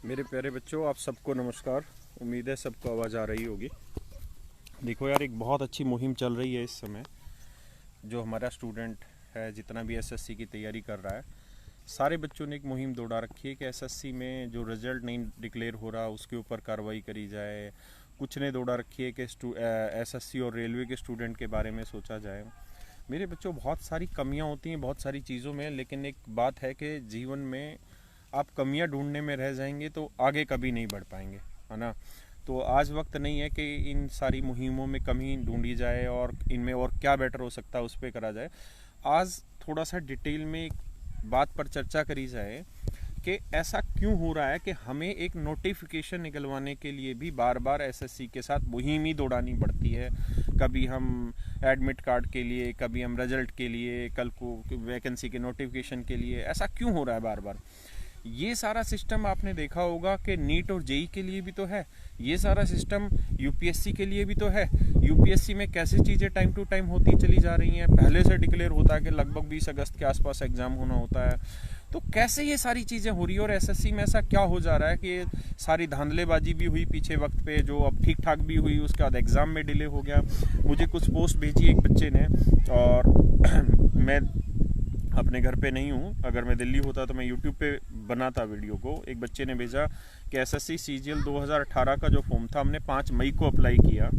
मेरे प्यारे बच्चों, आप सबको नमस्कार। उम्मीद है सबको आवाज़ आ रही होगी। देखो यार, एक बहुत अच्छी मुहिम चल रही है इस समय। जो हमारा स्टूडेंट है, जितना भी एसएससी की तैयारी कर रहा है, सारे बच्चों ने एक मुहिम दौड़ा रखी है कि एसएससी में जो रिजल्ट नहीं डिक्लेयर हो रहा उसके ऊपर कार्रवाई करी जाए। कुछ ने दौड़ा रखी है कि एसएससी और रेलवे के स्टूडेंट के बारे में सोचा जाए। मेरे बच्चों, बहुत सारी कमियां होती हैं बहुत सारी चीज़ों में, लेकिन एक बात है कि जीवन में आप कमियां ढूंढने में रह जाएंगे तो आगे कभी नहीं बढ़ पाएंगे, है ना। तो आज वक्त नहीं है कि इन सारी मुहिमों में कमी ढूंढी जाए और इनमें और क्या बेटर हो सकता है उस पर करा जाए। आज थोड़ा सा डिटेल में एक बात पर चर्चा करी जाए कि ऐसा क्यों हो रहा है कि हमें एक नोटिफिकेशन निकलवाने के लिए भी बार बार एसएससी के साथ मुहिम ही दौड़ानी पड़ती है। कभी हम एडमिट कार्ड के लिए, कभी हम रिजल्ट के लिए, कल को वैकेंसी के नोटिफिकेशन के लिए। ऐसा क्यों हो रहा है बार बार? ये सारा सिस्टम आपने देखा होगा कि नीट और जेई के लिए भी तो है, ये सारा सिस्टम यूपीएससी के लिए भी तो है। यूपीएससी में कैसी चीज़ें टाइम टू टाइम होती चली जा रही हैं। पहले से डिक्लेयर होता है कि लगभग 20 अगस्त के आसपास एग्ज़ाम होना होता है। तो कैसे ये सारी चीज़ें हो रही है और एसएससी में ऐसा क्या हो जा रहा है कि सारी धांधलेबाजी भी हुई पीछे वक्त पे, जो अब ठीक ठाक भी हुई, उसके बाद एग्ज़ाम में डिले हो गया। मुझे कुछ पोस्ट भेजी एक बच्चे ने, और मैं अपने घर पे नहीं हूँ। अगर मैं दिल्ली होता तो मैं यूट्यूब पे बनाता वीडियो को। एक बच्चे ने भेजा कि एसएससी सीजीएल 2018 का जो फॉर्म था हमने 5 मई को अप्लाई किया।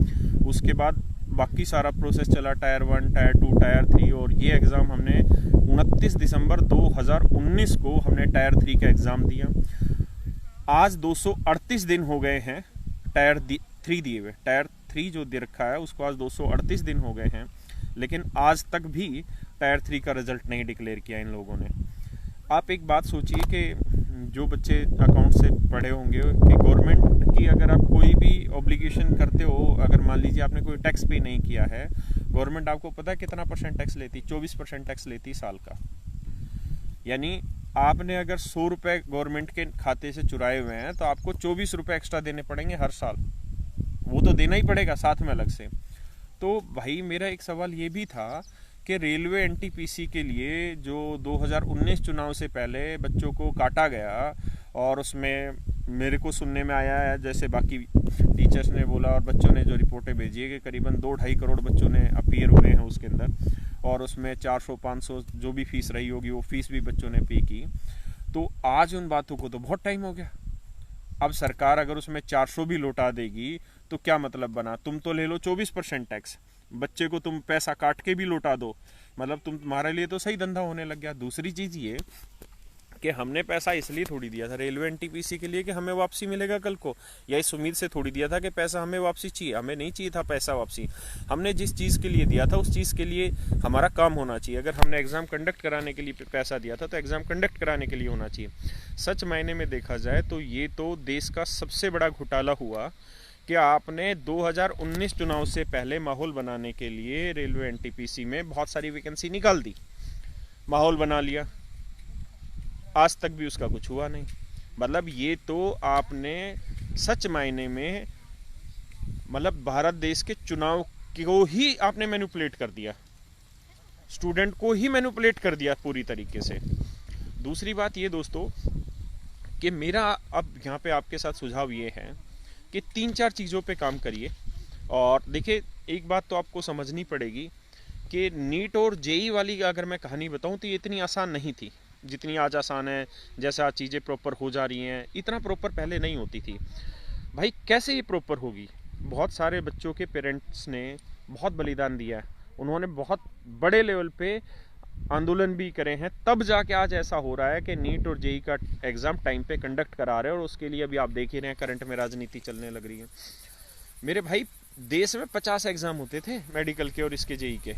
उसके बाद बाकी सारा प्रोसेस चला, टायर 1, टायर 2, टायर 3, और ये एग्ज़ाम हमने 29 दिसंबर 2019 को हमने टायर 3 का एग्ज़ाम दिया। आज 238 दिन हो गए हैं टायर 3 दिए हुए। टायर 3 जो दे रखा है उसको आज 238 दिन हो गए हैं, लेकिन आज तक भी टायर 3 का रिजल्ट नहीं डिक्लेयर किया इन लोगों ने। आप एक बात सोचिए कि जो बच्चे अकाउंट से पढ़े होंगे कि गवर्नमेंट की अगर आप कोई भी ऑब्लिगेशन करते हो, अगर मान लीजिए आपने कोई टैक्स पे नहीं किया है, गवर्नमेंट आपको पता है कितना % टैक्स लेती? 24% टैक्स लेती साल का। यानी आपने अगर 100 रुपये गवर्नमेंट के खाते से चुराए हुए हैं तो आपको 24 रुपये एक्स्ट्रा देने पड़ेंगे हर साल। वो तो देना ही पड़ेगा साथ में अलग से। तो भाई मेरा एक सवाल ये भी था कि रेलवे एनटीपीसी के लिए जो 2019 चुनाव से पहले बच्चों को काटा गया, और उसमें मेरे को सुनने में आया है, जैसे बाकी टीचर्स ने बोला और बच्चों ने जो रिपोर्टें भेजी है, कि करीबन 2-2.5 करोड़ बच्चों ने अपीयर हुए हैं उसके अंदर, और उसमें 400-500 जो भी फीस रही होगी वो फीस भी बच्चों ने पे की। तो आज उन बातों को तो बहुत टाइम हो गया। अब सरकार अगर उसमें 400 भी लौटा देगी तो क्या मतलब बना? तुम तो ले लो 24% टैक्स, बच्चे को तुम पैसा काट के भी लौटा दो, मतलब तुम्हारे लिए तो सही धंधा होने लग गया। दूसरी चीज़ ये कि हमने पैसा इसलिए थोड़ी दिया था रेलवे एनटीपीसी के लिए कि हमें वापसी मिलेगा कल को, या इस उम्मीद से थोड़ी दिया था कि पैसा हमें वापसी चाहिए। हमें नहीं चाहिए था पैसा वापसी। हमने जिस चीज़ के लिए दिया था उस चीज़ के लिए हमारा काम होना चाहिए। अगर हमने एग्ज़ाम कंडक्ट कराने के लिए पैसा दिया था तो एग्ज़ाम कंडक्ट कराने के लिए होना चाहिए। सच मायने में देखा जाए तो ये तो देश का सबसे बड़ा घोटाला हुआ कि आपने 2019 चुनाव से पहले माहौल बनाने के लिए रेलवे एनटीपीसी में बहुत सारी वैकेंसी निकाल दी, माहौल बना लिया, आज तक भी उसका कुछ हुआ नहीं। मतलब ये तो आपने सच मायने में, मतलब भारत देश के चुनाव को ही आपने मैनिपुलेट कर दिया, स्टूडेंट को ही मैनिपुलेट कर दिया पूरी तरीके से। दूसरी बात ये दोस्तों कि मेरा अब यहाँ पे आपके साथ सुझाव ये है कि 3-4 चीज़ों पे काम करिए। और देखिए, एक बात तो आपको समझनी पड़ेगी कि नीट और जेई वाली अगर मैं कहानी बताऊं तो ये इतनी आसान नहीं थी जितनी आज आसान है। जैसे आज चीज़ें प्रॉपर हो जा रही हैं, इतना प्रॉपर पहले नहीं होती थी। भाई कैसे ये प्रॉपर होगी? बहुत सारे बच्चों के पेरेंट्स ने बहुत बलिदान दिया है, उन्होंने बहुत बड़े लेवल पे आंदोलन भी करे हैं, तब जाके आज ऐसा हो रहा है कि नीट और जेई का एग्ज़ाम टाइम पे कंडक्ट करा रहे हैं। और उसके लिए अभी आप देख ही रहे हैं करंट में राजनीति चलने लग रही है। मेरे भाई, देश में 50 एग्ज़ाम होते थे मेडिकल के और इसके जेई के।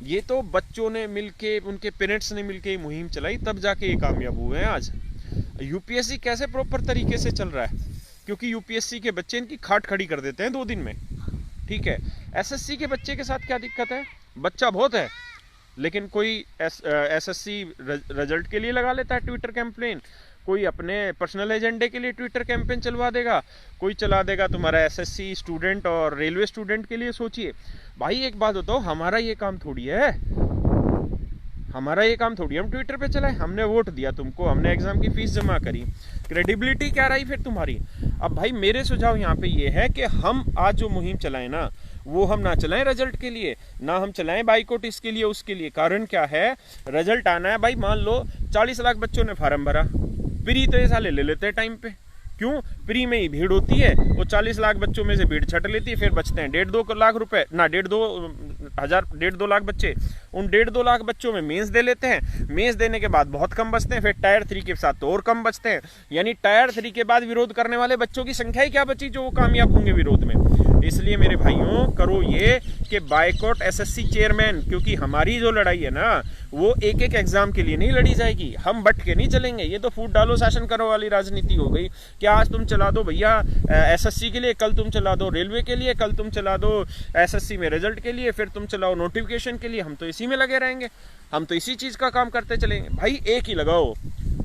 ये तो बच्चों ने मिलके, उनके पेरेंट्स ने मिलके मुहिम चलाई, तब जाके ये कामयाब हुए हैं आज। यूपीएससी कैसे प्रॉपर तरीके से चल रहा है? क्योंकि यूपीएससी के बच्चे इनकी खाट खड़ी कर देते हैं 2 दिन में, ठीक है। एसएससी के बच्चे के साथ क्या दिक्कत है? बच्चा बहुत है, लेकिन कोई एसएससी रिजल्ट के लिए लगा लेता है ट्विटर कैंपेन, कोई अपने पर्सनल एजेंडे के लिए ट्विटर कैंपेन चलवा देगा, कोई चला देगा तुम्हारा एसएससी स्टूडेंट और रेलवे स्टूडेंट के लिए। सोचिए भाई, एक बात बताओ, हमारा ये काम थोड़ी है। हमारा ये काम थोड़ी हम ट्विटर पे चलाए, हमने वोट दिया तुमको, हमने एग्जाम की फीस जमा करी, क्रेडिबिलिटी क्या रही फिर तुम्हारी। अब भाई मेरे सुझाव यहाँ पे ये है कि हम आज जो मुहिम चलाएं ना, वो हम ना चलाएं रिजल्ट के लिए, ना हम चलाएं बाइकआउट इसके लिए उसके लिए। कारण क्या है, रिजल्ट आना है भाई। मान लो 40 लाख बच्चों ने फार्म भरा, प्री तो ये साले ले लेते हैं टाइम पे। क्यों? प्री में ही भीड़ होती है, वो 40 लाख बच्चों में से भीड़ छट लेती है, फिर बचते हैं 1.5-2 लाख रुपए ना, 1.5 लाख बच्चे। उन 1.5-2 लाख बच्चों में मेंस दे लेते हैं, मेंस देने के बाद बहुत कम बचते हैं, फिर टायर 3 के साथ तो और कम बचते हैं। यानी टायर 3 के बाद विरोध करने वाले बच्चों की संख्या ही क्या बची जो वो कामयाब होंगे विरोध में। इसलिए मेरे भाइयों करो ये कि बाइकआउट एसएससी चेयरमैन, क्योंकि हमारी जो लड़ाई है ना वो एक एक एग्जाम के लिए नहीं लड़ी जाएगी, हम बट के नहीं चलेंगे। ये तो फूट डालो शासन करो वाली राजनीति हो गई कि आज तुम चला दो भैया एसएससी के लिए, कल तुम चला दो रेलवे के लिए, कल तुम चला दो एसएससी में रिजल्ट के लिए, फिर तुम चलाओ नोटिफिकेशन के लिए। हम तो इसी में लगे रहेंगे, हम तो इसी चीज का काम करते चलेंगे। भाई एक ही लगाओ।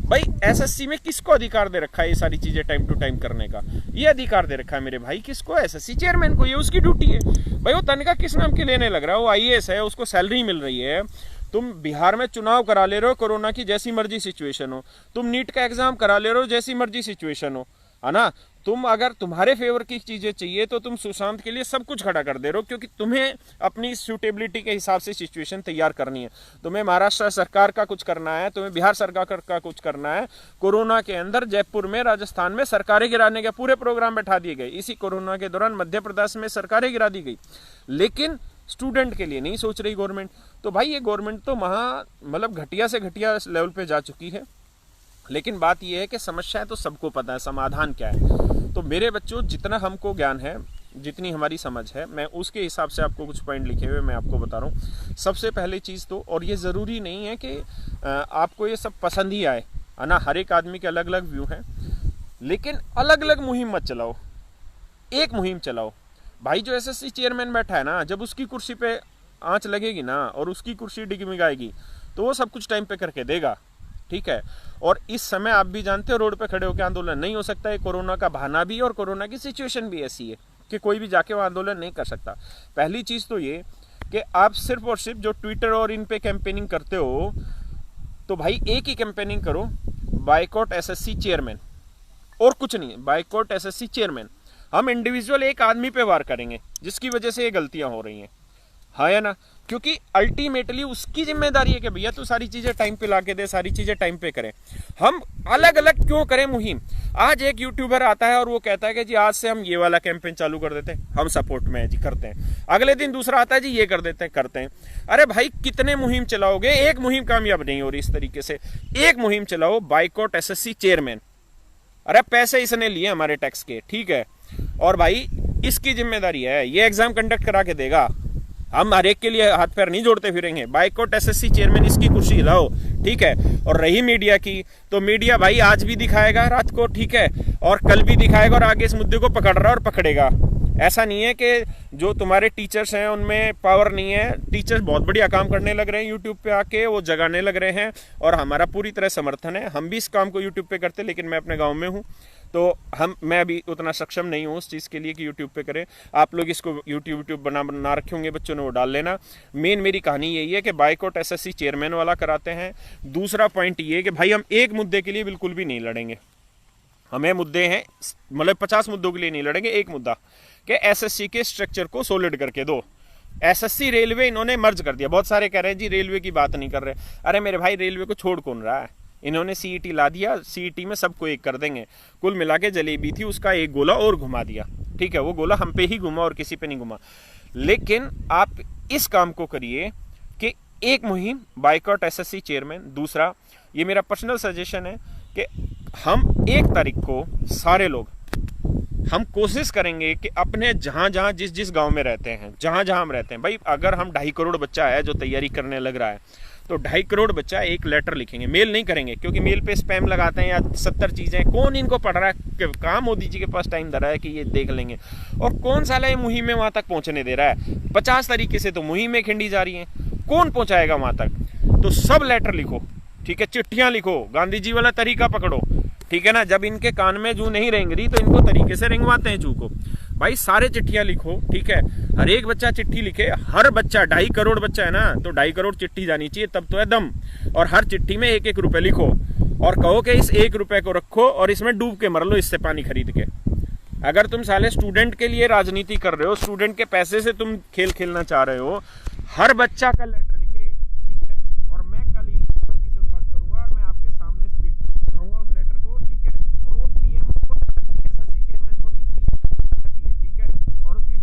भाई एसएससी में किसको अधिकार दे रखा है ये सारी चीजें टाइम टू टाइम करने का? ये अधिकार दे रखा है मेरे भाई किसको? एसएससी चेयरमैन को। ये उसकी ड्यूटी है भाई। वो तनख्वाह किस नाम के लेने लग रहा है? वो आईएएस है, उसको सैलरी मिल रही है। तुम बिहार में चुनाव करा ले रहे हो कोरोना की जैसी मर्जी सिचुएशन हो, तुम नीट का एग्जाम करा ले रहे हो जैसी मर्जी सिचुएशन हो, है ना। तुम अगर तुम्हारे फेवर की चीजें चाहिए तो तुम सुशांत के लिए सब कुछ खड़ा कर दे रहे हो, क्योंकि तुम्हें अपनी सूटेबिलिटी के हिसाब से सिचुएशन तैयार करनी है। तुम्हें महाराष्ट्र सरकार का कुछ करना है, तुम्हें बिहार सरकार का कुछ करना है। कोरोना के अंदर जयपुर में, राजस्थान में सरकारें गिराने के पूरे प्रोग्राम बैठा दिए गए। इसी कोरोना के दौरान मध्य प्रदेश में सरकारें गिरा दी गई, लेकिन स्टूडेंट के लिए नहीं सोच रही गवर्नमेंट। तो भाई ये गवर्नमेंट तो मतलब घटिया से घटिया लेवल पे जा चुकी है। लेकिन बात यह है कि समस्याएं तो सबको पता है, समाधान क्या है। तो मेरे बच्चों जितना हमको ज्ञान है, जितनी हमारी समझ है, मैं उसके हिसाब से आपको कुछ पॉइंट लिखे हुए मैं आपको बता रहा हूँ। सबसे पहली चीज़ तो, और ये ज़रूरी नहीं है कि आपको ये सब पसंद ही आए, है ना। हर एक आदमी के अलग अलग व्यू हैं, लेकिन अलग अलग मुहिम मत चलाओ, एक मुहिम चलाओ। भाई जो एसएससी चेयरमैन बैठा है ना, जब उसकी कुर्सी पे आंच लगेगी ना और उसकी कुर्सी डिगमिगाएगी तो वो सब कुछ टाइम पे करके देगा, ठीक है। और इस समय आप भी जानते हो रोड पे खड़े होकर आंदोलन नहीं हो सकता है। कोरोना का बहाना भी और कोरोना की सिचुएशन भी ऐसी है कि कोई भी जाके वो आंदोलन नहीं कर सकता। पहली चीज़ तो ये कि आप सिर्फ और सिर्फ जो ट्विटर और इन पे कैंपेनिंग करते हो, तो भाई एक ही कैंपेनिंग करो, बाइकआउट एसएससी चेयरमैन, और कुछ नहीं है, बाइकआउट एसएससी चेयरमैन। हम इंडिविजुअल एक आदमी पे वार करेंगे जिसकी वजह से ये गलतियां हो रही हैं, हाँ या ना। क्योंकि अल्टीमेटली उसकी जिम्मेदारी है कि भैया तू सारी चीजें टाइम पे लाके दे, सारी चीजें टाइम पे करें। हम अलग अलग क्यों करें मुहिम? आज एक यूट्यूबर आता है और वो कहता है कि जी आज से हम ये वाला कैंपेन चालू कर देते हैं, हम सपोर्ट में है जी, करते हैं। अगले दिन दूसरा आता है जी ये कर देते हैं, करते हैं। अरे भाई कितने मुहिम चलाओगे? एक मुहिम कामयाब नहीं हो रही इस तरीके से। एक मुहिम चलाओ, बाइकआउट एसएससी चेयरमैन। अरे पैसे इसने लिए हमारे टैक्स के, ठीक है, और भाई इसकी जिम्मेदारी है, ये एग्जाम कंडक्ट करा के देगा। हम हर एक के लिए हाथ पैर नहीं जोड़ते फिरेंगे। बाइकआउट एसएससी चेयरमैन, इसकी कुर्सी हिलाओ, ठीक है। और रही मीडिया की, तो मीडिया भाई आज भी दिखाएगा रात को, ठीक है, और कल भी दिखाएगा, और आगे इस मुद्दे को पकड़ रहा है और पकड़ेगा। ऐसा नहीं है कि जो तुम्हारे टीचर्स हैं उनमें पावर नहीं है। टीचर्स बहुत बढ़िया काम करने लग रहे हैं यूट्यूब पे आके, वो जगाने लग रहे हैं, और हमारा पूरी तरह समर्थन है। हम भी इस काम को यूट्यूब पे करते, लेकिन मैं अपने गाँव में हूँ, तो मैं अभी उतना सक्षम नहीं हूँ उस चीज़ के लिए कि यूट्यूब पे करें। आप लोग इसको यूट्यूब बना रखे होंगे बच्चों ने, वो डाल लेना। मेन मेरी कहानी यही है कि बाइकआउट एसएससी चेयरमैन वाला कराते हैं। दूसरा पॉइंट ये है कि भाई हम एक मुद्दे के लिए बिल्कुल भी नहीं लड़ेंगे। हमें मुद्दे हैं, मतलब 50 मुद्दों के लिए नहीं लड़ेंगे। एक मुद्दा कि एसएससी के स्ट्रक्चर को सॉलिड करके दो। एसएससी रेलवे इन्होंने मर्ज कर दिया। बहुत सारे कह रहे हैं जी रेलवे की बात नहीं कर रहे। अरे मेरे भाई रेलवे को छोड़ कौन रहा है? इन्होंने सीईटी ला दिया, सीईटी में सबको एक कर देंगे। कुल मिला के जलेबी थी, उसका एक गोला और घुमा दिया, ठीक है। वो गोला हम पे ही घुमा और किसी पे नहीं घुमा। लेकिन आप इस काम को करिए कि एक मुहिम बाइकआउट एसएससी चेयरमैन। दूसरा, ये मेरा पर्सनल सजेशन है कि हम 1 तारीख को सारे लोग हम कोशिश करेंगे कि अपने जहाँ जहाँ जिस गांव में रहते हैं, जहाँ जहाँ हम रहते हैं, भाई अगर हम 2.5 करोड़ बच्चा है जो तैयारी करने लग रहा है, तो 2.5 करोड़ बच्चा एक लेटर लिखेंगे। मेल नहीं करेंगे, क्योंकि मेल पे स्पैम लगाते हैं या 70 चीज़ें। कौन इनको पढ़ रहा है? कहाँ मोदी जी के पास टाइम दे रहा है कि ये देख लेंगे? और कौन साला ये मुहिम में वहाँ तक पहुँचने दे रहा है? 50 तरीके से तो मुहिमें खिंडी जा रही हैं, कौन पहुँचाएगा वहाँ तक? तो सब लेटर लिखो, ठीक है, चिट्ठियाँ लिखो, गांधी जी वाला तरीका पकड़ो, ठीक है ना। जब इनके कान में जू नहीं रेंग रही तो इनको तरीके से रेंगवाते हैं जू को। भाई सारे चिट्ठियां लिखो, ठीक है, हर एक बच्चा चिट्ठी लिखे, हर बच्चा 2.5 करोड़ बच्चा है ना, तो 2.5 करोड़ चिट्ठी जानी चाहिए, तब तो है दम। और हर चिट्ठी में 1-1 रुपए लिखो और कहो कि इस 1 रुपए को रखो और इसमें डूब के मर लो इससे पानी खरीद के। अगर तुम साले स्टूडेंट के लिए राजनीति कर रहे हो, स्टूडेंट के पैसे से तुम खेल खेलना चाह रहे हो, हर बच्चा का लेटर लिखे, ठीक है, और मैं कल ही की शुरुआत करूंगा और मैं आपके सामने स्पीड दिखाऊंगा उस लेटर को, ठीक है, और वो पीएम को एसएससी चेयरमैन को नहीं चाहिए, ठीक है, और उसके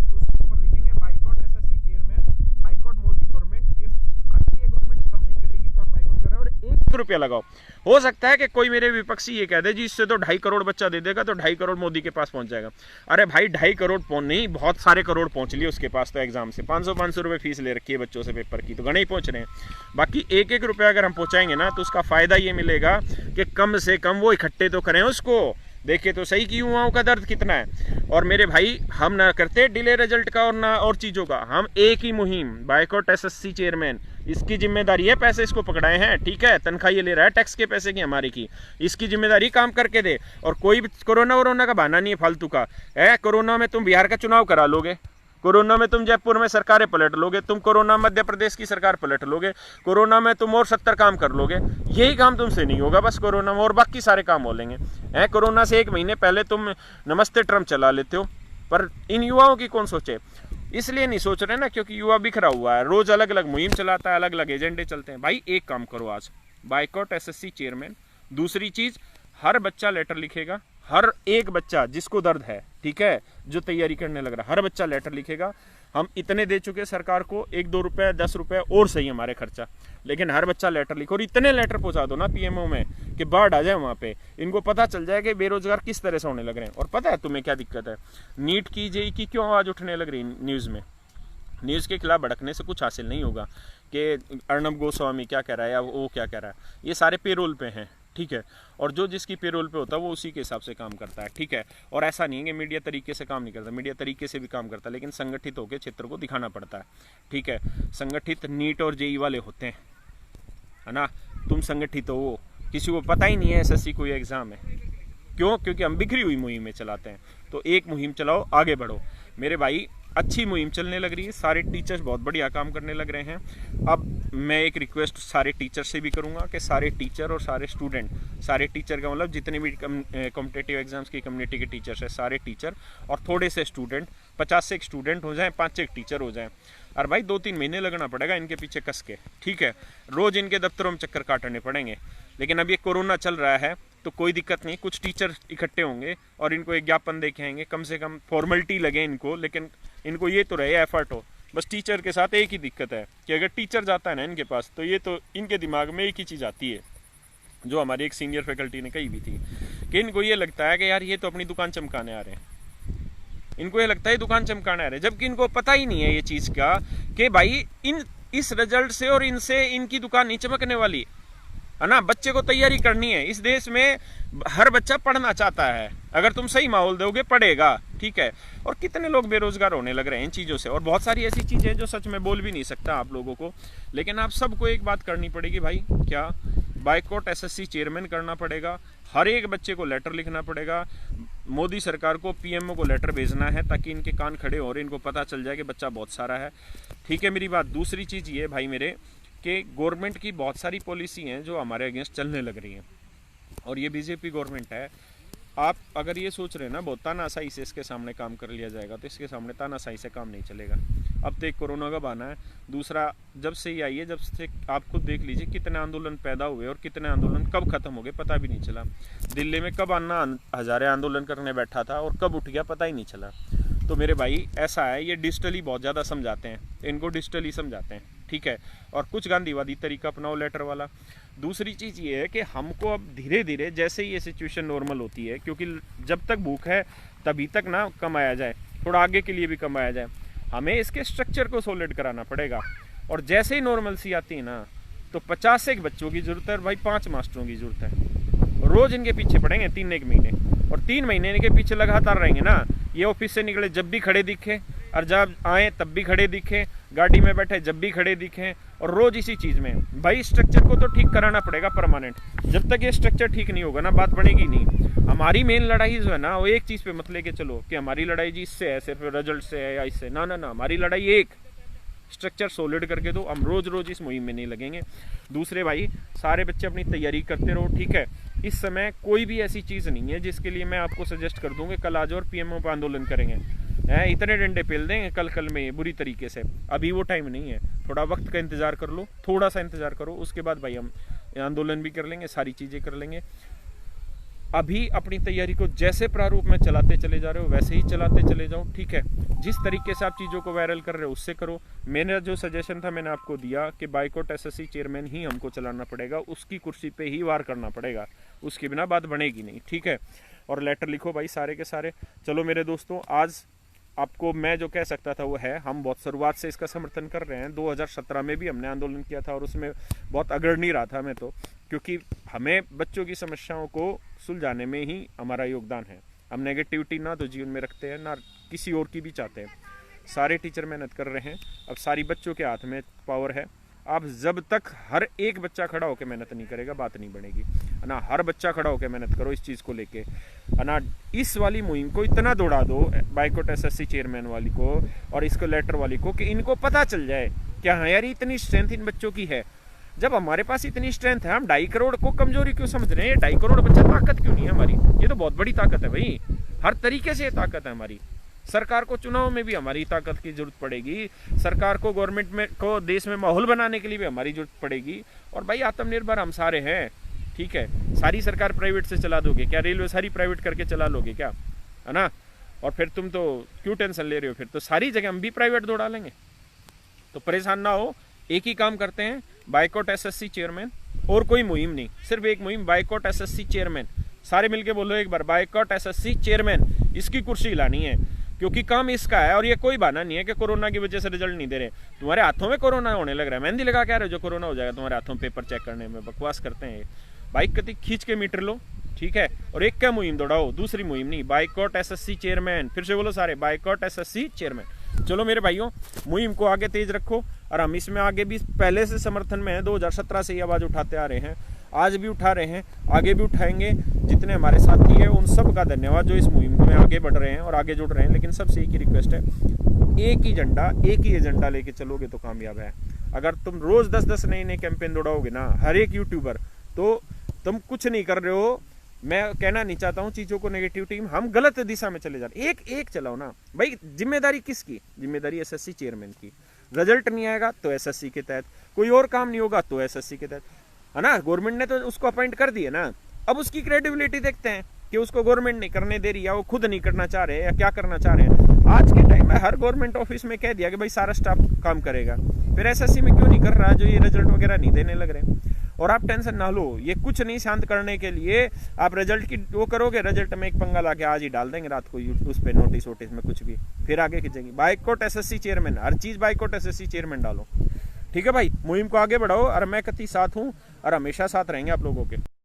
ऊपर लिखेंगे boycott SSC chairman, boycott Modi government. ये गवर्नमेंट काम नहीं करेगी तो हम बाइकआउट करें और 1 रुपया लगाओ। हो सकता है कि कोई मेरे विपक्षी ये कह दे जी इससे तो 2.5 करोड़ बच्चा दे देगा तो 2.5 करोड़ मोदी के पास पहुंच जाएगा। अरे भाई 2.5 करोड़ नहीं, बहुत सारे करोड़ पहुंच लिए उसके पास तो एग्जाम से। 500 रुपए फीस ले रखी है बच्चों से पेपर की, तो घने ही पहुंच रहे हैं। बाकी 1-1 रुपया अगर हम पहुंचाएंगे ना तो उसका फायदा ये मिलेगा कि कम से कम वो इकट्ठे तो करें उसको। देखिए तो सही कि युवाओं का दर्द कितना है। और मेरे भाई हम ना करते डिले रिजल्ट का और ना और चीज़ों का, हम एक ही मुहिम बाइकआउट एसएससी चेयरमैन, इसकी जिम्मेदारी है, पैसे इसको पकड़ाए हैं, ठीक है, तनख्वाह ये ले रहा है टैक्स के पैसे की हमारी की, इसकी जिम्मेदारी काम करके दे। और कोई कोरोना का बहाना नहीं है फालतू का है। कोरोना में तुम बिहार का चुनाव करा लोगे, कोरोना में तुम जयपुर में सरकारें पलट लोगे, तुम कोरोना मध्य प्रदेश की सरकार पलट लोगे, कोरोना में तुम और 70 काम कर लोगे। यही काम तुमसे नहीं होगा बस कोरोना में, और बाकी सारे काम हो लेंगे। कोरोना से 1 महीने पहले तुम नमस्ते ट्रम्प चला लेते हो, पर इन युवाओं की कौन सोचे? इसलिए नहीं सोच रहे ना क्योंकि युवा बिखरा हुआ है, रोज अलग अलग मुहिम चलाता है, अलग अलग एजेंडे चलते हैं। भाई एक काम करो आज, बाइकआउट एसएससी चेयरमैन। दूसरी चीज, हर बच्चा लेटर लिखेगा, हर एक बच्चा जिसको दर्द है, ठीक है, जो तैयारी करने लग रहा है, हर बच्चा लेटर लिखेगा। हम इतने दे चुके सरकार को, 1-2 रुपए 10 रुपए और सही हमारे खर्चा, लेकिन हर बच्चा लेटर लिखो। और इतने लेटर पहुंचा दो ना पीएमओ में कि बाढ़ आ जाए वहां पे, इनको पता चल जाए कि बेरोजगार किस तरह से होने लग रहे हैं। और पता है तुम्हें क्या दिक्कत है? नीट की जेई की क्यों आवाज उठने लग रही न्यूज में? न्यूज़ के खिलाफ भड़कने से कुछ हासिल नहीं होगा कि अर्नब गोस्वामी क्या कह रहा है या वो क्या कह रहा है। ये सारे पेरोल पे हैं, ठीक है, और जो जिसकी पेरोल पे होता है वो उसी के हिसाब से काम करता है, ठीक है। और ऐसा नहीं है कि मीडिया तरीके से काम नहीं करता, मीडिया तरीके से भी काम करता है, लेकिन संगठित होकर क्षेत्र को दिखाना पड़ता है, ठीक है। संगठित नीट और जेई वाले होते हैं, है ना। तुम संगठित हो, किसी को पता ही नहीं है एसएससी कोई एग्जाम है। क्यों? क्योंकि हम बिखरी हुई मुहिम में चलाते हैं। तो एक मुहिम चलाओ, आगे बढ़ो मेरे भाई। अच्छी मुहिम चलने लग रही है, सारे टीचर्स बहुत बढ़िया काम करने लग रहे हैं। अब मैं एक रिक्वेस्ट सारे टीचर से भी करूंगा कि सारे टीचर और सारे स्टूडेंट, सारे टीचर का मतलब जितने भी कॉम्पिटिटिव एग्जाम्स की कम्युनिटी के टीचर्स हैं, सारे टीचर और थोड़े से स्टूडेंट, 50 से एक स्टूडेंट हो जाएं, 5 से एक टीचर हो जाएं। और भाई 2-3 महीने लगना पड़ेगा इनके पीछे कस के, ठीक है। रोज इनके दफ्तरों में चक्कर काटने पड़ेंगे। लेकिन अब ये कोरोना चल रहा है तो कोई दिक्कत नहीं, कुछ टीचर इकट्ठे होंगे और इनको एक ज्ञापन दे के आएंगे, कम से कम फॉर्मेलिटी लगे इनको, लेकिन इनको ये तो रहे एफर्ट हो। बस टीचर के साथ एक ही दिक्कत है कि अगर टीचर जाता है ना इनके पास, तो ये तो इनके दिमाग में एक ही चीज़ आती है जो हमारी एक सीनियर फैकल्टी ने कही भी थी कि इनको ये लगता है कि यार ये तो अपनी दुकान चमकाने आ रहे हैं। इनको ये लगता है दुकान चमकाने आ रहे हैं, जबकि इनको पता ही नहीं है ये चीज़ का कि भाई इस रिजल्ट से और इनसे इनकी दुकान नहीं चमकने वाली, है ना। बच्चे को तैयारी करनी है। इस देश में हर बच्चा पढ़ना चाहता है, अगर तुम सही माहौल दोगे पढ़ेगा, ठीक है। और कितने लोग बेरोजगार होने लग रहे हैं इन चीज़ों से, और बहुत सारी ऐसी चीज़ें जो सच में बोल भी नहीं सकता आप लोगों को। लेकिन आप सबको एक बात करनी पड़ेगी भाई, क्या? बाइकआउट एसएससी चेयरमैन करना पड़ेगा, हर एक बच्चे को लेटर लिखना पड़ेगा, मोदी सरकार को, पीएमओ को लेटर भेजना है ताकि इनके कान खड़े हो और इनको पता चल जाए कि बच्चा बहुत सारा है, ठीक है मेरी बात। दूसरी चीज़ ये भाई मेरे कि गवर्नमेंट की बहुत सारी पॉलिसी हैं जो हमारे अगेंस्ट चलने लग रही हैं, और ये बीजेपी गवर्नमेंट है। आप अगर ये सोच रहे हैं ना बहुत तानाशाही से इसके सामने काम कर लिया जाएगा, तो इसके सामने तानाशाही से काम नहीं चलेगा। अब तो एक कोरोना का बहाना है, दूसरा जब से ये आई है, जब से आप खुद देख लीजिए कितने आंदोलन पैदा हुए और कितने आंदोलन कब खत्म हो गए पता भी नहीं चला। दिल्ली में कब अन्ना हजारे आंदोलन करने बैठा था और कब उठ गया पता ही नहीं चला। तो मेरे भाई ऐसा है, ये डिजिटली बहुत ज़्यादा समझाते हैं, इनको डिजिटली समझाते हैं, ठीक है। और कुछ गांधीवादी तरीका अपनाओ लेटर वाला। दूसरी चीज़ ये है कि हमको अब धीरे धीरे जैसे ही ये सिचुएशन नॉर्मल होती है, क्योंकि जब तक भूख है तभी तक ना कमाया जाए, थोड़ा आगे के लिए भी कमाया जाए, हमें इसके स्ट्रक्चर को सॉलिड कराना पड़ेगा। और जैसे ही नॉर्मल सी आती है ना, तो 50 से एक बच्चों की ज़रूरत है, भाई 5 मास्टरों की ज़रूरत है। रोज़ इनके पीछे पड़ेंगे 3 महीने, और 3 महीने के पीछे लगातार रहेंगे ना, ये ऑफिस से निकले जब भी खड़े दिखे और जब आए तब भी खड़े दिखें, गाड़ी में बैठे जब भी खड़े दिखें, और रोज इसी चीज में। भाई स्ट्रक्चर को तो ठीक कराना पड़ेगा परमानेंट। जब तक ये स्ट्रक्चर ठीक नहीं होगा ना, बात बनेगी नहीं। हमारी मेन लड़ाई जो है ना, वो एक चीज पे मत लेके चलो कि हमारी लड़ाई जी इससे है, सिर्फ रिजल्ट से है या इससे, ना ना ना, हमारी लड़ाई एक स्ट्रक्चर सॉलिड करके दो। हम रोज रोज इस मुहिम में नहीं लगेंगे। दूसरे भाई, सारे बच्चे अपनी तैयारी करते रहो, ठीक है। इस समय कोई भी ऐसी चीज नहीं है जिसके लिए मैं आपको सजेस्ट कर दूंगा कल आ जाओ और पीएमओ पर आंदोलन करेंगे, इतने डंडे पेल देंगे कल में बुरी तरीके से। अभी वो टाइम नहीं है, थोड़ा वक्त का इंतजार कर लो, थोड़ा सा इंतजार करो, उसके बाद भाई हम आंदोलन भी कर लेंगे, सारी चीजें कर लेंगे। अभी अपनी तैयारी को जैसे प्रारूप में चलाते चले जा रहे हो वैसे ही चलाते चले जाओ, ठीक है। जिस तरीके से आप चीज़ों को वायरल कर रहे हो उससे करो। मेरा जो सजेशन था मैंने आपको दिया कि बाइकॉट एसएससी चेयरमैन ही हमको चलाना पड़ेगा, उसकी कुर्सी पे ही वार करना पड़ेगा, उसके बिना बात बनेगी नहीं, ठीक है। और लेटर लिखो भाई सारे के सारे। चलो मेरे दोस्तों, आज आपको मैं जो कह सकता था वो है, हम बहुत शुरुआत से इसका समर्थन कर रहे हैं। 2017 में भी हमने आंदोलन किया था और उसमें बहुत अग्रणी रहा था मैं तो, क्योंकि हमें बच्चों की समस्याओं को सुलझाने में ही हमारा योगदान है। हम नेगेटिविटी ना तो जीवन में रखते हैं ना किसी और की भी चाहते हैं। सारे टीचर मेहनत कर रहे हैं, अब सारी बच्चों के हाथ में पावर है। आप जब तक हर एक बच्चा खड़ा होकर मेहनत नहीं करेगा बात नहीं बनेगी, है ना। हर बच्चा खड़ा होकर मेहनत करो इस चीज़ को लेके, है ना। इस वाली मुहिम को इतना दौड़ा दो, बाइकॉट एसएससी चेयरमैन वाली को और इसको लेटर वाली को, कि इनको पता चल जाए कि हाँ यार इतनी स्ट्रेंथ इन बच्चों की है। जब हमारे पास इतनी स्ट्रेंथ है, हम 2.5 करोड़ को कमजोरी क्यों समझ रहे हैं? 2.5 करोड़ बच्चा ताकत क्यों नहीं है हमारी? ये तो बहुत बड़ी ताकत है भाई, हर तरीके से ये ताकत है हमारी। सरकार को चुनाव में भी हमारी ताकत की जरूरत पड़ेगी, सरकार को गवर्नमेंट में को देश में माहौल बनाने के लिए भी हमारी जरूरत पड़ेगी। और भाई आत्मनिर्भर हम सारे हैं, ठीक है। सारी सरकार प्राइवेट से चला दोगे क्या? रेलवे सारी प्राइवेट करके चला लोगे क्या, है ना? और फिर तुम तो क्यों टेंशन ले रहे हो? फिर तो सारी जगह हम भी प्राइवेट दौड़ा लेंगे। तो परेशान ना हो, एक ही काम करते हैं, बाइकॉट एसएससी चेयरमैन। और कोई मुहिम नहीं, सिर्फ एक मुहिम, बाइकॉट एसएससी चेयरमैन। सारे मिलके बोलो एक बार, बाइकॉट एसएससी चेयरमैन। इसकी कुर्सी हिलानी है, क्योंकि काम इसका है। और ये कोई बहाना नहीं है कि कोरोना की वजह से रिजल्ट नहीं दे रहे। तुम्हारे हाथों में कोरोना होने लग रहा है, मेहंदी लगा के आ रहे हो जो कोरोना हो जाएगा तुम्हारे हाथों, पेपर चेक करने में बकवास करते हैं। बाइक कति खींच के मीटर लो, ठीक है। और एक क्या मुहिम दौड़ाओ, दूसरी मुहिम नहीं, बाइकॉट एसएससी चेयरमैन। फिर से बोलो सारे, बाइकॉट एसएससी चेयरमैन। चलो मेरे भाइयों, मुहिम को आगे तेज रखो। और हम इसमें आगे भी पहले से समर्थन में है, 2017 से ये आवाज उठाते आ रहे हैं, आज भी उठा रहे हैं, आगे भी उठाएंगे। जितने हमारे साथी हैं उन सब का धन्यवाद जो इस मुहिम में आगे बढ़ रहे हैं और आगे जुड़ रहे हैं। लेकिन सबसे एक ही रिक्वेस्ट है, एक ही झंडा, एक ही एजेंडा लेके चलोगे तो कामयाब है। अगर तुम रोज 10-10 नए कैंपेन दौड़ाओगे ना, हर एक यूट्यूबर, तो तुम कुछ नहीं कर रहे हो। मैं कहना नहीं चाहता हूँ चीजों को नेगेटिविटी, हम गलत दिशा में चले जा रहे। एक चलाओ ना भाई। जिम्मेदारी किसकी? जिम्मेदारी एसएससी चेयरमैन की। रिजल्ट नहीं आएगा तो एसएससी के तहत, कोई और काम नहीं होगा तो एसएससी के तहत, है ना। गवर्नमेंट ने तो उसको अपॉइंट कर दिया ना, अब उसकी क्रेडिबिलिटी देखते हैं कि उसको गवर्नमेंट नहीं करने दे रही, या वो खुद नहीं करना चाह रहे हैं, या क्या करना चाह रहे हैं। आज के टाइम में हर गवर्नमेंट ऑफिस में कह दिया कि भाई सारा स्टाफ काम करेगा, फिर एसएससी में क्यों नहीं कर रहा जो ये रिजल्ट वगैरह नहीं देने लग रहे। और आप टेंशन ना लो, ये कुछ नहीं, शांत करने के लिए आप रिजल्ट की वो करोगे, रिजल्ट में एक पंगा लाके आज ही डाल देंगे रात को उस पे नोटिस वोटिस में कुछ भी, फिर आगे खींचेंगे। बाइकॉट एसएससी चेयरमैन, हर चीज बाइकॉट एसएससी चेयरमैन डालो, ठीक है भाई। मुहिम को आगे बढ़ाओ और मैं कति साथ हूँ और हमेशा साथ रहेंगे आप लोगों के।